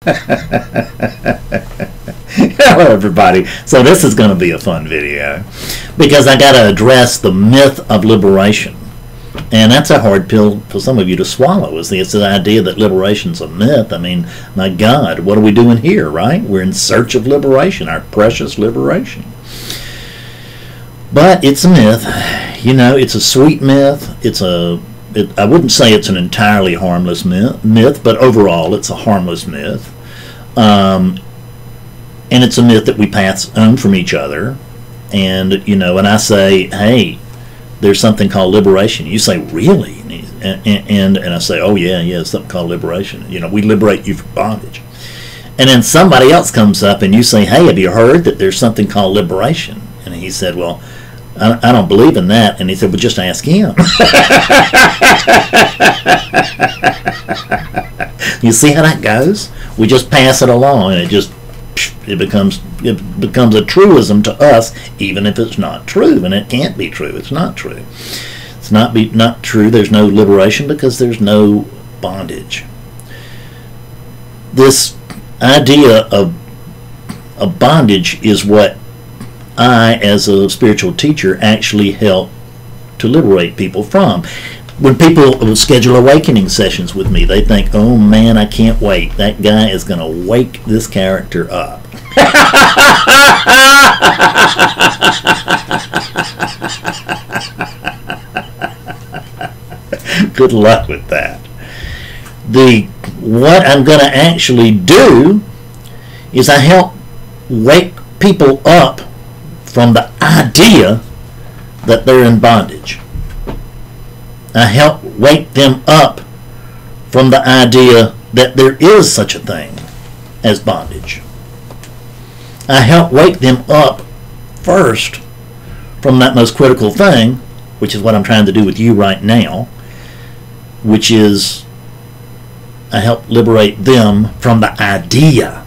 Hello everybody. So this is going to be a fun video because I got to address the myth of liberation, and that's a hard pill for some of you to swallow. It's the idea that liberation's a myth. I mean, my God, what are we doing here, right? We're in search of liberation, our precious liberation. But it's a myth. You know, it's a sweet myth. I wouldn't say it's an entirely harmless myth, but overall it's a harmless myth. And it's a myth that we pass on from each other. And, you know, and I say, hey, there's something called liberation. You say, really? And I say, oh, yeah, it's something called liberation. You know, we liberate you from bondage. And then somebody else comes up and you say, hey, have you heard that there's something called liberation? And he said, well, I don't believe in that. And he said, well, just ask him. You see how that goes? We just pass it along, and it becomes a truism to us, even if it's not true. And it can't be true. It's not true. It's not true. There's no liberation because there's no bondage. This idea of bondage is what I, as a spiritual teacher, actually help to liberate people from. When people schedule awakening sessions with me, they think, oh man, I can't wait. That guy is going to wake this character up. Good luck with that. What I'm going to actually do is I help wake people up from the idea that they're in bondage. I help wake them up from the idea that there is such a thing as bondage. I help wake them up first from that most critical thing, which is what I'm trying to do with you right now, which is I help liberate them from the idea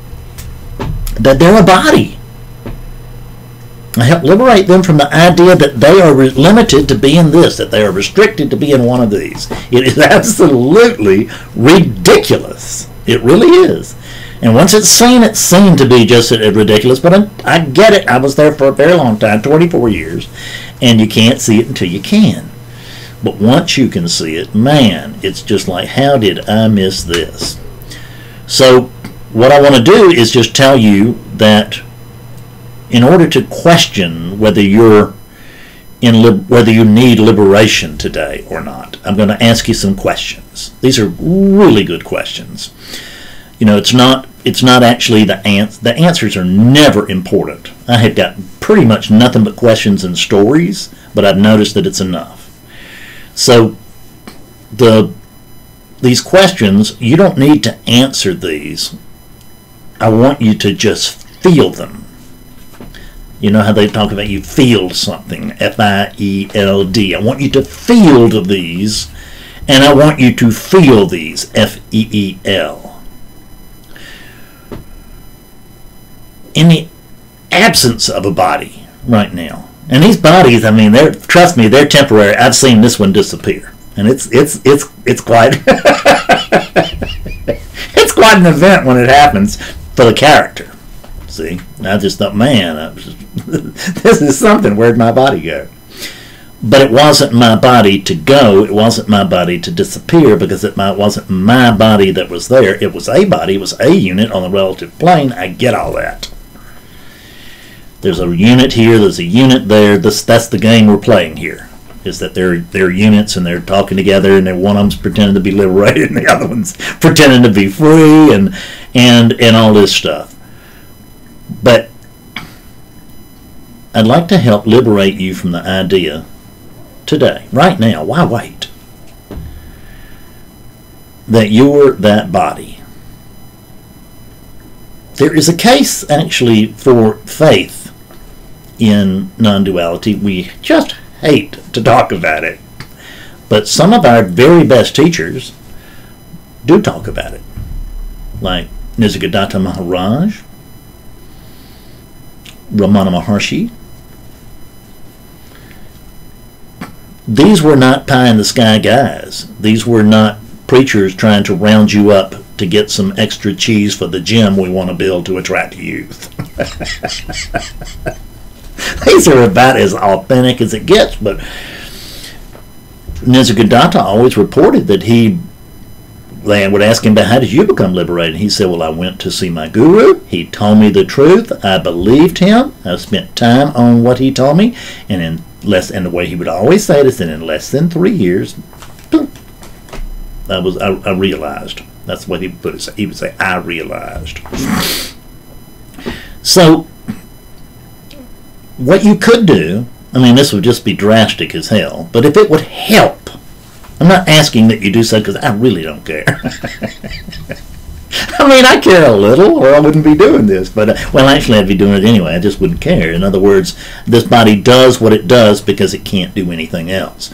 that they're a body. I help liberate them from the idea that they are limited to being this, that they are restricted to being one of these. It is absolutely ridiculous. It really is. And once it's seen to be just ridiculous, but I get it. I was there for a very long time, 24 years, and you can't see it until you can. But once you can see it, man, it's just like, how did I miss this? So what I want to do is just tell you that in order to question whether you need liberation today or not, I'm going to ask you some questions. These are really good questions. You know, it's not actually the answers are never important. I have got pretty much nothing but questions and stories, but I've noticed that it's enough. So these questions, you don't need to answer these. I want you to just feel them. You know how they talk about you field something, F-I-E-L-D. I want you to field these, and I want you to feel these, F-E-E-L. In the absence of a body right now, and these bodies, I mean, trust me, they're temporary. I've seen this one disappear, and it's quite it's quite an event when it happens for the character. See, I just thought, man, this is something. Where'd my body go? But it wasn't my body to go. It wasn't my body to disappear because it wasn't my body that was there. It was a body. It was a unit on the relative plane. I get all that. There's a unit here. There's a unit there. That's the game we're playing here. Is that they're units and they're talking together, and one of them's pretending to be liberated and the other one's pretending to be free and all this stuff. But I'd like to help liberate you from the idea today, right now, why wait, that you're that body. There is a case actually for faith in non-duality. We just hate to talk about it, but some of our very best teachers do talk about it, like Nisargadatta Maharaj, Ramana Maharshi. These were not pie-in-the-sky guys. These were not preachers trying to round you up to get some extra cheese for the gym we want to build to attract youth. These are about as authentic as it gets, but Nisargadatta always reported that they would ask him, how did you become liberated? He said, well, I went to see my guru. He told me the truth. I believed him. I spent time on what he told me. And the way he would always say it is that in less than 3 years, I realized. That's what he would put it. He would say, I realized. So, what you could do, I mean, this would just be drastic as hell, but if it would help, I'm not asking that you do so because I really don't care. I mean, I care a little or I wouldn't be doing this, but, well, actually I'd be doing it anyway. I just wouldn't care. In other words, this body does what it does because it can't do anything else.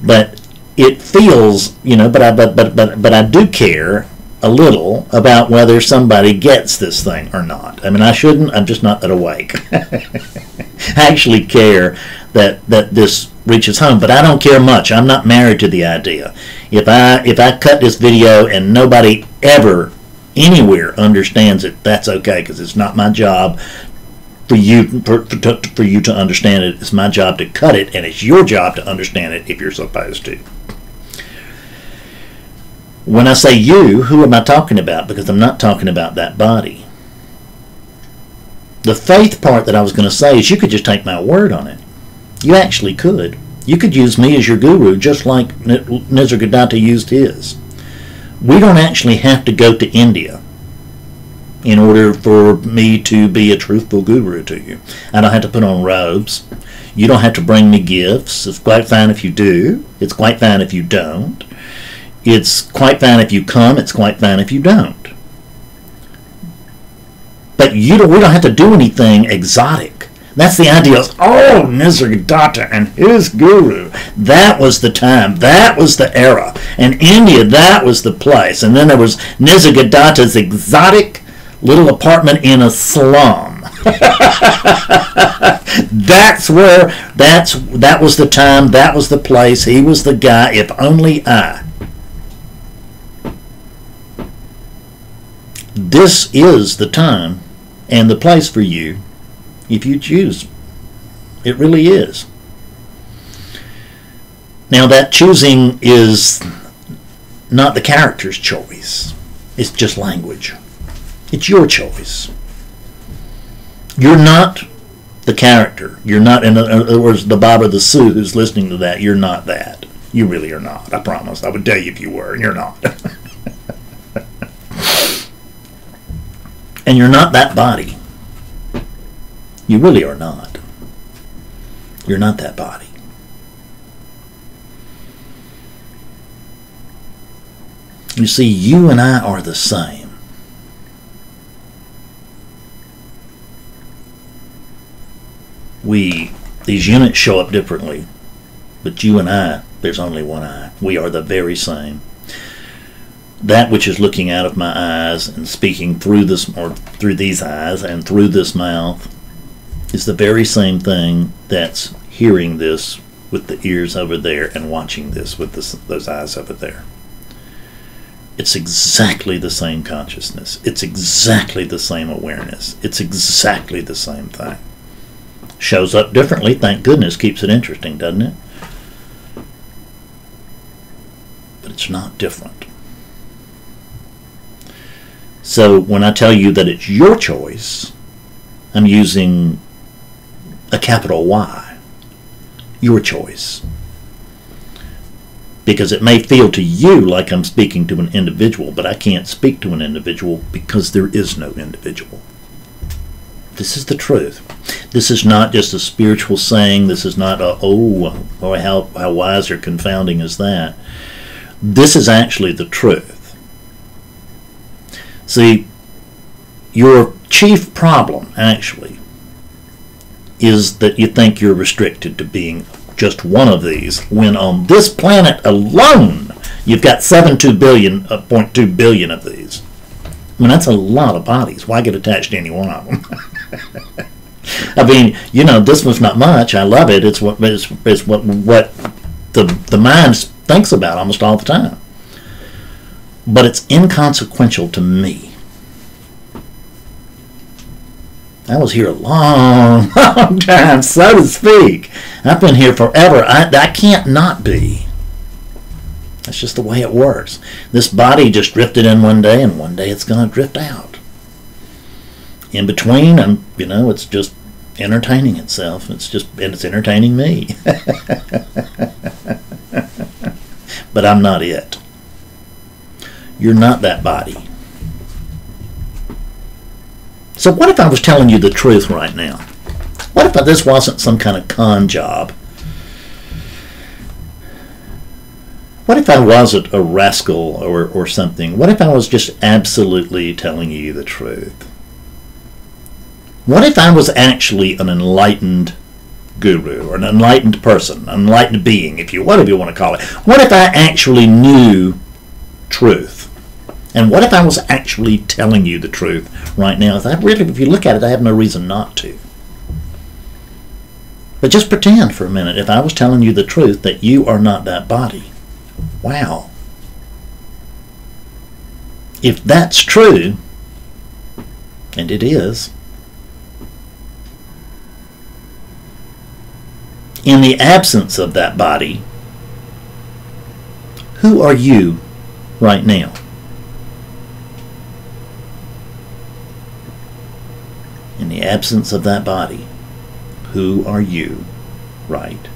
But it feels, but I do care a little about whether somebody gets this thing or not. I mean, I shouldn't. I'm just not that awake. I actually care that this reaches home, but I don't care much. I'm not married to the idea. If I cut this video and nobody ever anywhere understands it, that's okay, because it's not my job for you to understand it. It's my job to cut it, and it's your job to understand it if you're supposed to. When I say you, who am I talking about? Because I'm not talking about that body. The faith part that I was going to say is you could just take my word on it. You actually could. You could use me as your guru just like Nisargadatta used his. We don't actually have to go to India in order for me to be a truthful guru to you. I don't have to put on robes. You don't have to bring me gifts. It's quite fine if you do. It's quite fine if you don't. It's quite fine if you come. It's quite fine if you don't. But we don't have to do anything exotic. That's the idea. Oh, Nisargadatta and his guru. That was the time. That was the era. And India, that was the place. And then there was Nisargadatta's exotic little apartment in a slum. That was the time. That was the place. He was the guy. If only I. This is the time and the place for you if you choose. It really is. Now that choosing is not the character's choice. It's just language. It's your choice. You're not the character. You're not, in other words, the Baba the Sioux who's listening to that. You're not that. You really are not. I promise. I would tell you if you were, and you're not. And you're not that body. You really are not. You're not that body. You see, you and I are the same. These units show up differently, but you and I, there's only one I. We are the very same. That which is looking out of my eyes and speaking through this, or through these eyes and through this mouth, is the very same thing that's hearing this with the ears over there and watching this with those eyes over there. It's exactly the same consciousness. It's exactly the same awareness. It's exactly the same thing. Shows up differently, thank goodness, keeps it interesting, doesn't it? But it's not different. So when I tell you that it's your choice, I'm using a capital Y. Your choice. Because it may feel to you like I'm speaking to an individual, but I can't speak to an individual because there is no individual. This is the truth. This is not just a spiritual saying. This is not a, how wise or confounding is that. This is actually the truth. See, your chief problem, actually, is that you think you're restricted to being just one of these, when on this planet alone, you've got 0.2 billion of these. I mean, that's a lot of bodies. Why get attached to any one of them? I mean, this one's not much. I love it. It's what the mind thinks about almost all the time. but it's inconsequential to me. I was here a long, long time, so to speak. I've been here forever. I can't not be. That's just the way it works. This body just drifted in one day, and one day it's going to drift out. In between, it's just entertaining itself. And it's entertaining me. But I'm not it. You're not that body. So what if I was telling you the truth right now? What if this wasn't some kind of con job? What if I wasn't a rascal or something? What if I was just absolutely telling you the truth? What if I was actually an enlightened guru, or an enlightened person, an enlightened being, whatever you want to call it? What if I actually knew truth? And what if I was actually telling you the truth right now? If you look at it, I have no reason not to. But just pretend for a minute, if I was telling you the truth, that you are not that body. Wow. If that's true, and it is, in the absence of that body, who are you right now? In the absence of that body, who are you right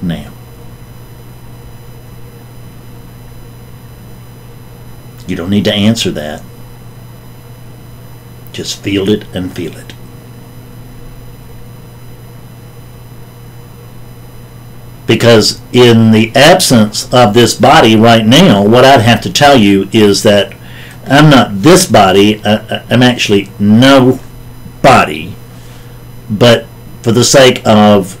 now? You don't need to answer that. Just feel it and feel it. Because in the absence of this body right now, what I'd have to tell you is that I'm not this body. I'm actually no body. But for the sake of,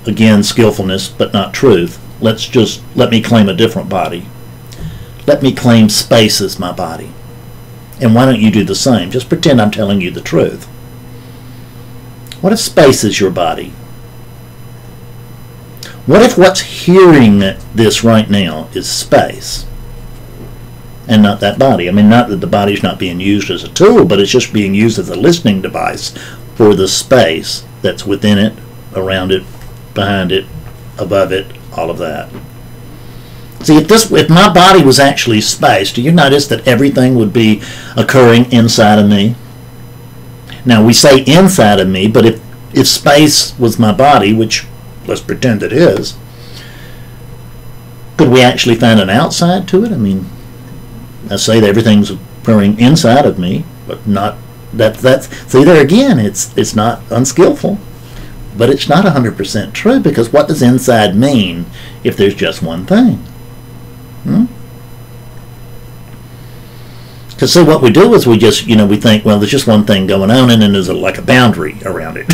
again, skillfulness but not truth, let me claim a different body. Let me claim space as my body. And why don't you do the same? Just pretend I'm telling you the truth. What if space is your body? What if what's hearing this right now is space and not that body? I mean, not that the body's not being used as a tool, but it's just being used as a listening device for the space that's within it, around it, behind it, above it, all of that. See, if my body was actually space, do you notice that everything would be occurring inside of me? Now, we say inside of me, but if space was my body, which let's pretend it is, could we actually find an outside to it? I mean, I say that everything's occurring inside of me, but not see, there again, it's not unskillful, but it's not 100% true, because what does inside mean if there's just one thing? Because see, what we do is we just, we think, well, there's just one thing going on, and then there's like a boundary around it.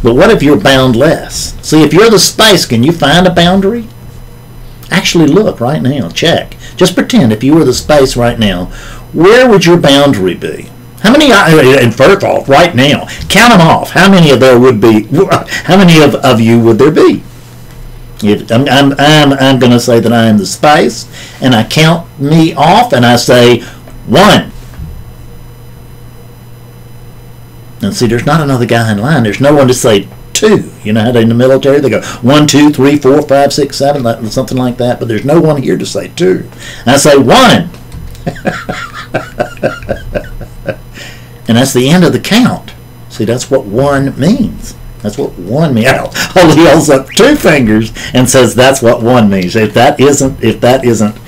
But what if you're boundless? See, if you're the space, can you find a boundary? Actually look right now, check. Just pretend if you were the space right now, where would your boundary be? How many, and first off, right now, count them off. How many of there would be, how many of you would there be? I'm going to say that I am the space, and I count me off, and I say 1. And see, there's not another guy in line. There's no one to say 2. You know how in the military they go 1, 2, 3, 4, 5, 6, 7, something like that. But there's no one here to say 2. And I say 1. And that's the end of the count. See, that's what 1 means. That's what 1 means. He holds up 2 fingers and says that's what 1 means. If that isn't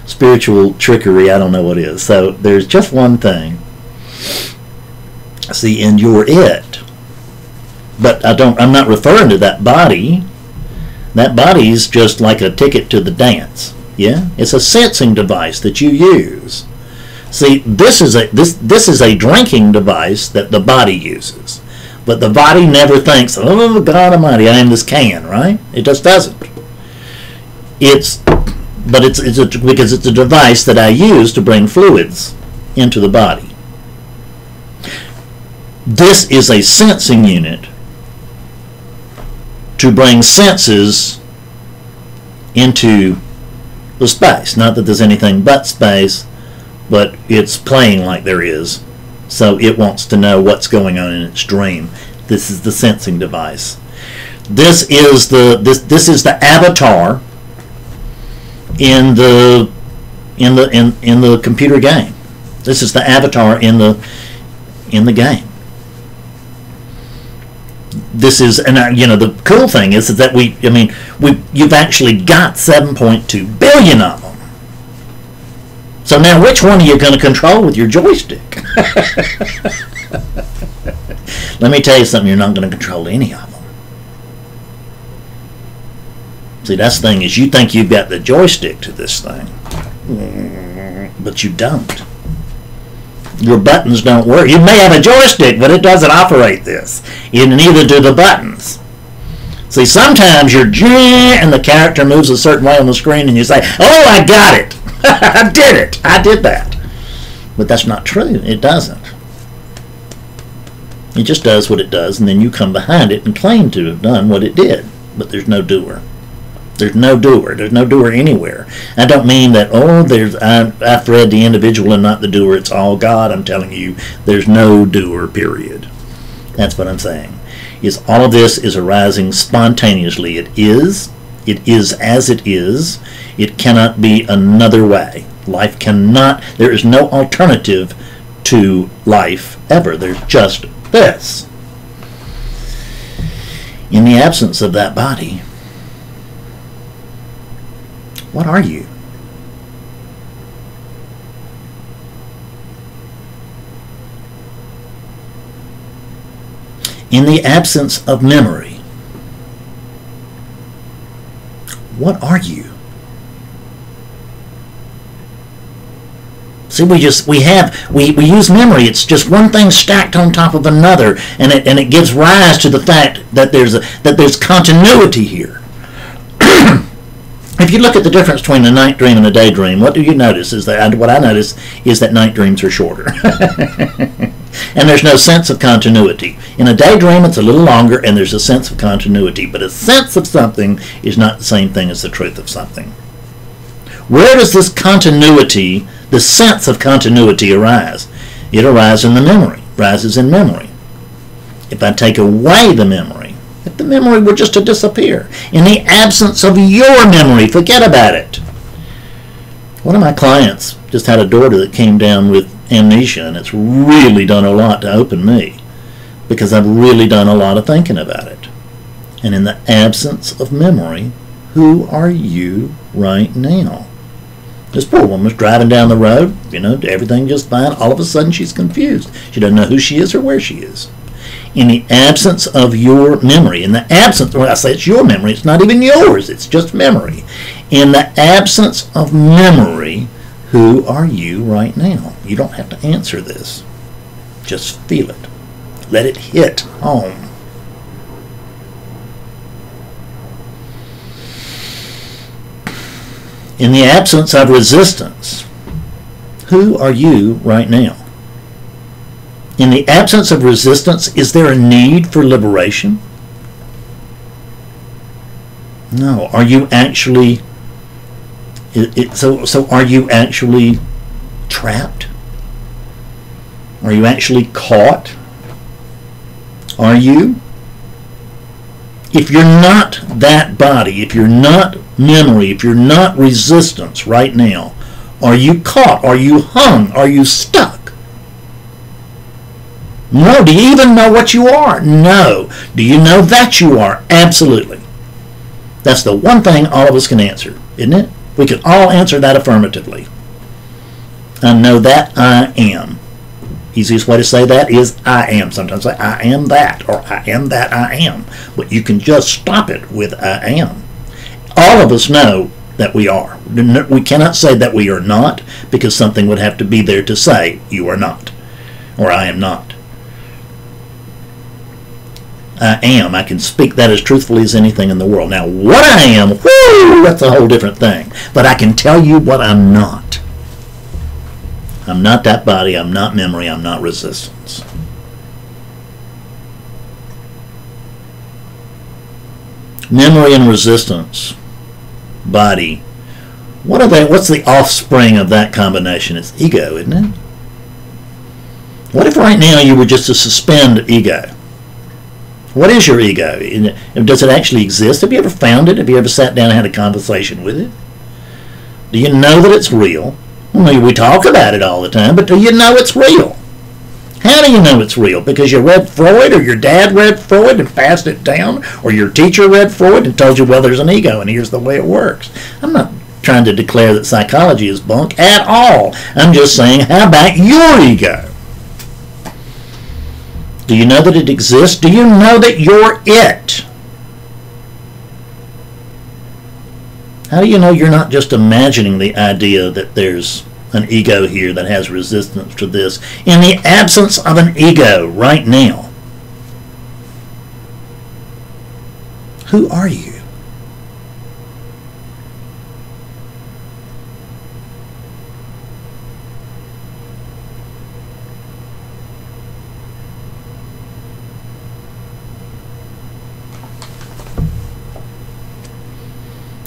spiritual trickery, I don't know what is. So there's just one thing. See, and you're it. But I'm not referring to that body. That body's just like a ticket to the dance. Yeah? It's a sensing device that you use. See, this is a drinking device that the body uses. But the body never thinks, oh, God Almighty, I am this can, right? It just doesn't. Because it's a device that I use to bring fluids into the body. This is a sensing unit to bring senses into the space. Not that there's anything but space, but it's playing like there is. So it wants to know what's going on in its dream. This is the sensing device. This is the avatar in the computer game. This is the avatar in the game. This is, and you know, the cool thing is that you've actually got 7.2 billion of them. So now, which one are you going to control with your joystick? Let me tell you something, you're not going to control any of them. See, that's the thing, is you think you've got the joystick to this thing, but you don't. Your buttons don't work. You may have a joystick, but it doesn't operate this. And neither do the buttons. See, sometimes you're and the character moves a certain way on the screen and you say, oh, I got it. I did it. I did that. But that's not true. It doesn't. It just does what it does, and then you come behind it and claim to have done what it did. But there's no doer. There's no doer. There's no doer anywhere. I don't mean that, oh, I've read the individual and not the doer. It's all God. I'm telling you, there's no doer, period. That's what I'm saying. Is all of this is arising spontaneously. It is as it is. It cannot be another way. Life cannot, there is no alternative to life ever. There's just this. In the absence of that body, what are you? In the absence of memory, what are you? See, we use memory. It's just one thing stacked on top of another, and it gives rise to the fact that there's continuity here. If you look at the difference between a night dream and a daydream, what do you notice? What I notice is that night dreams are shorter. And there's no sense of continuity. In a daydream, it's a little longer, and there's a sense of continuity. But a sense of something is not the same thing as the truth of something. Where does this continuity, the sense of continuity, arise? It arises in the memory. Rises in memory. If I take away the memory, if the memory were just to disappear, in the absence of your memory, forget about it. One of my clients just had a daughter that came down with amnesia, and it's really done a lot to open me, because I've really done a lot of thinking about it. And in the absence of memory, who are you right now? This poor woman's driving down the road, everything just fine. All of a sudden she's confused. She doesn't know who she is or where she is. In the absence of your memory, in the absence, when I say it's your memory, it's not even yours, it's just memory. In the absence of memory, who are you right now? You don't have to answer this. Just feel it. Let it hit home. In the absence of resistance, who are you right now? In the absence of resistance, is there a need for liberation? No. Are you actually... So are you actually trapped? Are you actually caught? Are you? If you're not that body, if you're not memory, if you're not resistance right now, are you caught? Are you hung? Are you stuck? No. Do you even know what you are? No. Do you know that you are? Absolutely. That's the one thing all of us can answer, isn't it? We can all answer that affirmatively. I know that I am. Easiest way to say that is I am. Sometimes say I am that, or I am that I am. But you can just stop it with I am. All of us know that we are. We cannot say that we are not, because something would have to be there to say you are not, or I am not. I am. I can speak that as truthfully as anything in the world. Now, what I am, whoo, that's a whole different thing. But I can tell you what I'm not. I'm not that body. I'm not memory. I'm not resistance. Memory and resistance, body, What's the offspring of that combination? It's ego, isn't it? What if right now you were just to suspend ego? What is your ego? Does it actually exist? Have you ever found it? Have you ever sat down and had a conversation with it? Do you know that it's real? Well, we talk about it all the time, but do you know it's real? How do you know it's real? Because you read Freud, or your dad read Freud and passed it down, or your teacher read Freud and told you, well, there's an ego and here's the way it works. I'm not trying to declare that psychology is bunk at all. I'm just saying, how about your ego? Do you know that it exists? Do you know that you're it? How do you know you're not just imagining the idea that there's an ego here that has resistance to this in the absence of an ego right now? Who are you?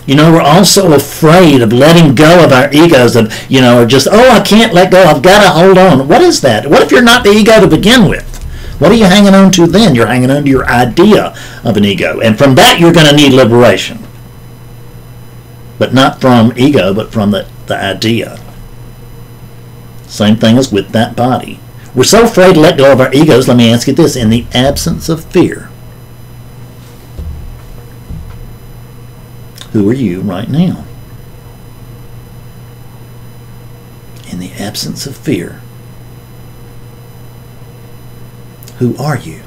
You know, we're also afraid of letting go of our egos, of, or just, I can't let go, I've got to hold on. What is that? What if you're not the ego to begin with? What are you hanging on to then? You're hanging on to your idea of an ego. And from that, you're going to need liberation. But not from ego, but from the idea. Same thing as with that body. We're so afraid to let go of our egos, let me ask you this, in the absence of fear. Who are you right now? In the absence of fear, who are you?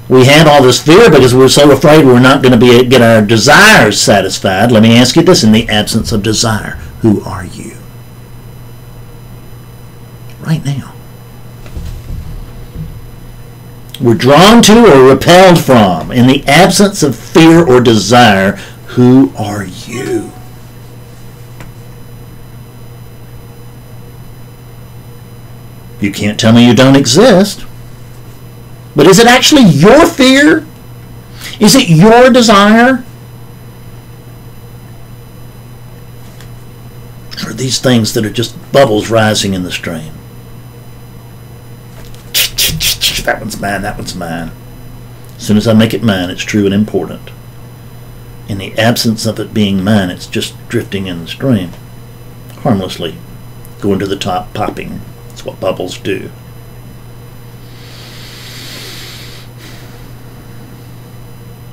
We have all this fear because we're so afraid we're not going to get our desires satisfied. Let me ask you this, in the absence of desire, who are you? Right now. We're drawn to or repelled from. In the absence of fear or desire, who are you? You can't tell me you don't exist. But is it actually your fear? Is it your desire? Or are these things that are just bubbles rising in the stream? That one's mine, that one's mine. As soon as I make it mine, it's true and important. In the absence of it being mine, it's just drifting in the stream, harmlessly, going to the top, popping. That's what bubbles do.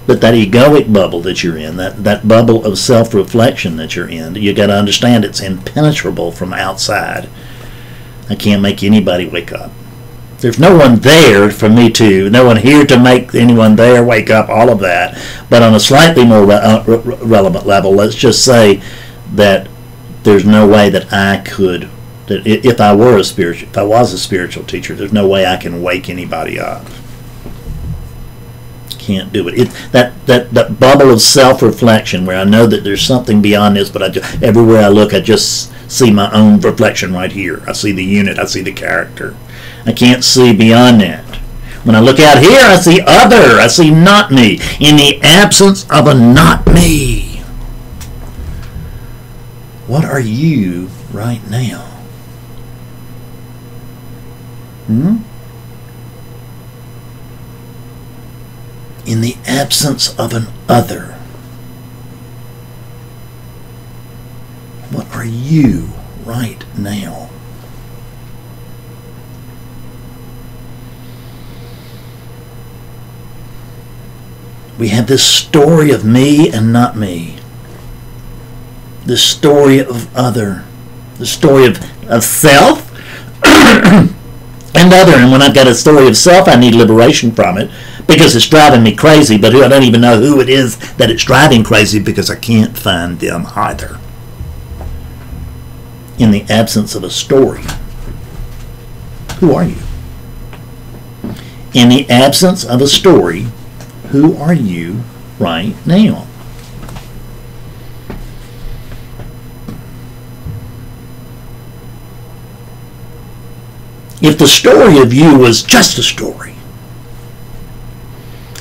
But that egoic bubble that you're in, that bubble of self-reflection that you're in, you got to understand it's impenetrable from outside. I can't make anybody wake up. There's no one there for me to, no one here to make anyone there wake up, all of that. But on a slightly more relevant level, let's just say that there's no way that I could, that if I was a spiritual teacher, there's no way I can wake anybody up. Can't do it. That bubble of self-reflection where I know that there's something beyond this, but everywhere I look, I just see my own reflection right here. I see the unit. I see the character. I can't see beyond that. When I look out here, I see other. I see not me. In the absence of a not me. What are you right now? In the absence of an other. What are you right now? We have this story of me and not me. This story of other. The story of self and other. And when I've got a story of self, I need liberation from it because it's driving me crazy, but I don't even know who it is that it's driving crazy because I can't find them either. In the absence of a story, who are you? In the absence of a story, who are you right now? If the story of you was just a story,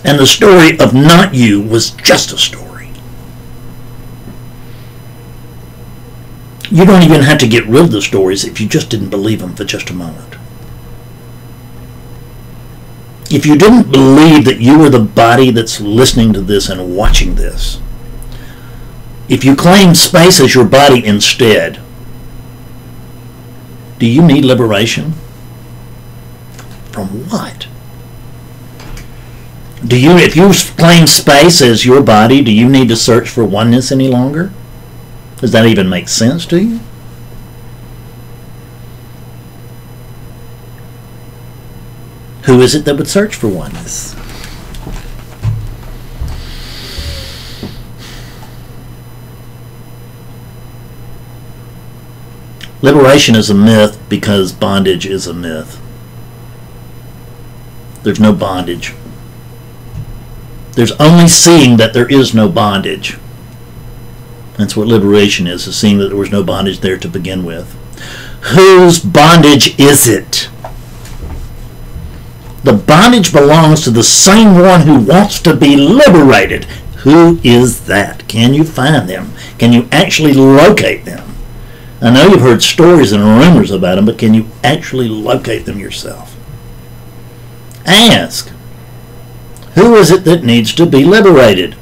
And the story of not you was just a story. You don't even have to get rid of the stories if you just didn't believe them for just a moment. If you didn't believe that you were the body that's listening to this and watching this, if you claim space as your body instead, do you need liberation? From what? If you claim space as your body, do you need to search for oneness any longer? Does that even make sense to you? Who is it that would search for oneness? Liberation is a myth because bondage is a myth. There's no bondage. There's only seeing that there is no bondage. That's what liberation is seeing that there was no bondage there to begin with. Whose bondage is it? The bondage belongs to the same one who wants to be liberated. Who is that? Can you find them? Can you actually locate them? I know you've heard stories and rumors about them, but can you actually locate them yourself? Ask, who is it that needs to be liberated?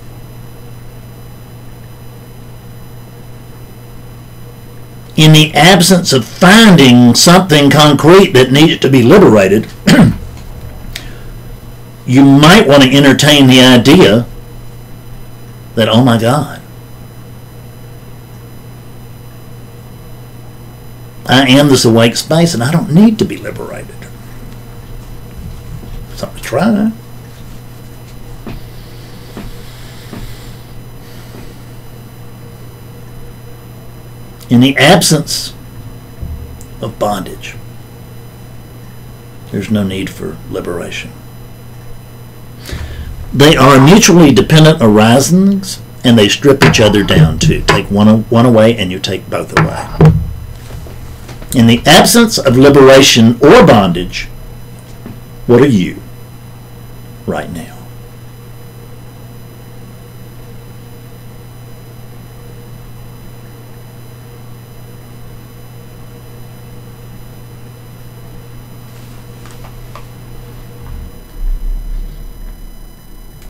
In the absence of finding something concrete that needs to be liberated, you might want to entertain the idea that, oh my God, I am this awake space and I don't need to be liberated. Something to try. In the absence of bondage, there's no need for liberation. They are mutually dependent arisings, and they strip each other down too. Take one away and you take both away. In the absence of liberation or bondage, what are you right now?